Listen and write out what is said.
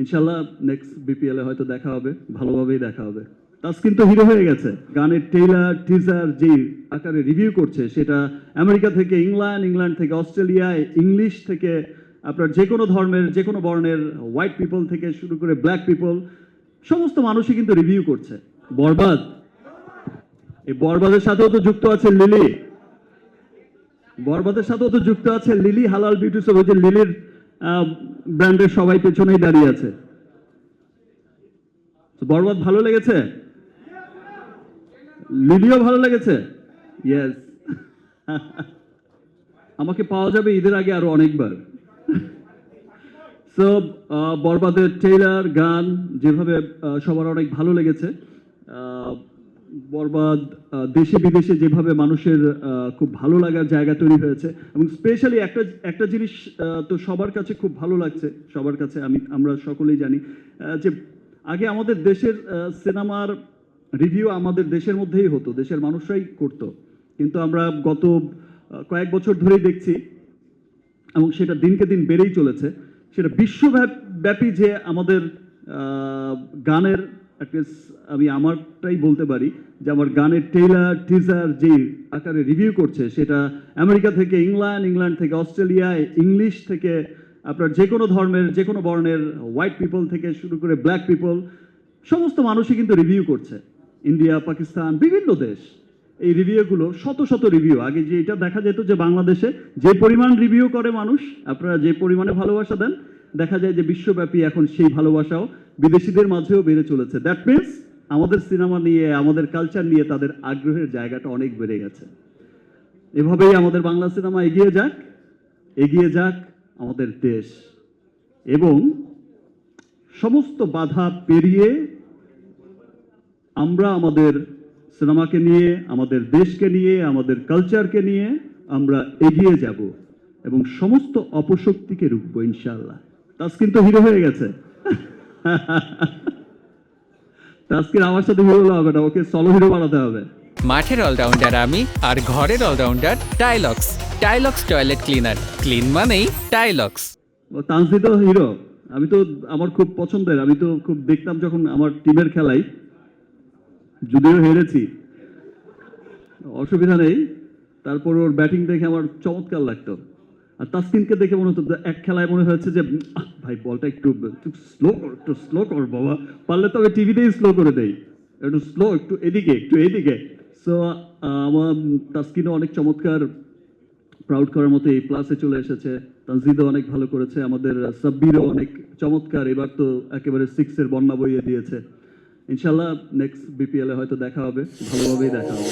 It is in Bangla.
ইনশাল্লাহ নেক্সট বিপিএল এ হয়তো দেখা হবে, ভালোভাবেই দেখা হবে। তাসকিন তো হিরো হয়ে গেছে, গানের ট্রেলার টিজার যে আকারে রিভিউ করছে সেটা আমেরিকা থেকে ইংল্যান্ড থেকে অস্ট্রেলিয়া, ইংলিশ থেকে আপনার যে কোনো ধর্মের যে কোনো বর্ণের হোয়াইট পিপল থেকে শুরু করে ব্ল্যাক পিপল সমস্ত মানুষই কিন্তু রিভিউ করছে। বরবাদ, এই বরবাদের সাথেও তো যুক্ত আছে লিলি, বরবাদের সাথেও তো যুক্ত আছে লিলি হালাল বিউটি শপ, ওই যে লিলির ব্র্যান্ডের সবাই পেছনেই দাঁড়িয়ে আছে। বরবাদ ভালো লেগেছে, লিলিও ভালো লেগেছে, ইয়েস। আমাকে পাওয়া যাবে ঈদের আগে আরো অনেকবার। সো বরবাদের ট্রেলার গান যেভাবে সবার অনেক ভালো লেগেছে, বরবাদ দেশে বিদেশে যেভাবে মানুষের খুব ভালো লাগার জায়গা তৈরি হয়েছে, এবং স্পেশালি একটা জিনিস তো সবার কাছে খুব ভালো লাগছে, সবার কাছে আমরা সকলেই জানি যে আগে আমাদের দেশের সিনেমার রিভিউ আমাদের দেশের মধ্যেই হতো, দেশের মানুষরাই করতো, কিন্তু আমরা গত কয়েক বছর ধরেই দেখছি এবং সেটা দিনকে দিন বেড়েই চলেছে, সেটা বিশ্বব্যাপী যে আমাদের গানের আমি আমারটাই বলতে পারি যে আমার গানের ট্রেলার টিজার যে আকারে রিভিউ করছে সেটা আমেরিকা থেকে ইংল্যান্ড থেকে অস্ট্রেলিয়া, ইংলিশ থেকে আপনার যে কোনো ধর্মের যে কোনো বর্ণের হোয়াইট পিপল থেকে শুরু করে ব্ল্যাক পিপল সমস্ত মানুষই কিন্তু রিভিউ করছে। ইন্ডিয়া, পাকিস্তান, বিভিন্ন দেশ এই রিভিউগুলো শত শত রিভিউ। আগে যে এটা দেখা যেত যে বাংলাদেশে যে পরিমাণ রিভিউ করে মানুষ, আপনারা যে পরিমাণে ভালোবাসা দেন, দেখা যায় যে বিশ্বব্যাপী এখন সেই ভালোবাসাও বিদেশিদের মাঝেও বেড়ে চলেছে। দ্যাট মিনস আমাদের সিনেমা নিয়ে আমাদের কালচার নিয়ে তাদের আগ্রহের জায়গাটা অনেক বেড়ে গেছে। এভাবেই আমাদের বাংলা সিনেমা এগিয়ে যাক আমাদের দেশ, এবং সমস্ত বাধা পেরিয়ে আমরা আমাদের সিনেমাকে নিয়ে, আমাদের দেশকে নিয়ে, আমাদের কালচারকে নিয়ে আমরা এগিয়ে যাব এবং সমস্ত অপশক্তিকে রুখবো ইনশাআল্লাহ। তাসকিন তো হিরো হয়ে গেছে। তাসকিন আমার সাথে হিরো হলে হবে না, ওকে সলো হিরো বানাতে হবে। মাঠের অলরাউন্ডার আমি, আর ঘরের allrounder Tylox. Tylox toilet cleaner, clean মানেই টাইলক্স। তানজিদ তো হিরো, আমি তো আমার খুব পছন্দের, আমি তো খুব দেখতাম যখন আমার টিমের খেলাই, যদিও হেরেছি অসুবিধা নেই, তারপর ওর ব্যাটিং দেখে আমার চমৎকার লাগতো। আর তাসকিনকে দেখে মনে হতো এক খেলায় মনে হয়েছে যে ভাই বলটা একটু স্লো কর বাবা, পারলে তবে টিভিতেই স্লো করে দেই, একটু স্লো, একটু এদিকে। সো আমার তাসকিনও অনেক চমৎকার, প্রাউড করার মতো এই প্লাসে চলে এসেছে। তানজিদও অনেক ভালো করেছে, আমাদের সাব্বিরও অনেক চমৎকার, এবার তো একেবারে 6-এর বন্যা বইয়ে দিয়েছে। ইনশাল্লাহ নেক্সট বিপিএল এ হয়তো দেখা হবে, ভালোভাবেই দেখা হবে।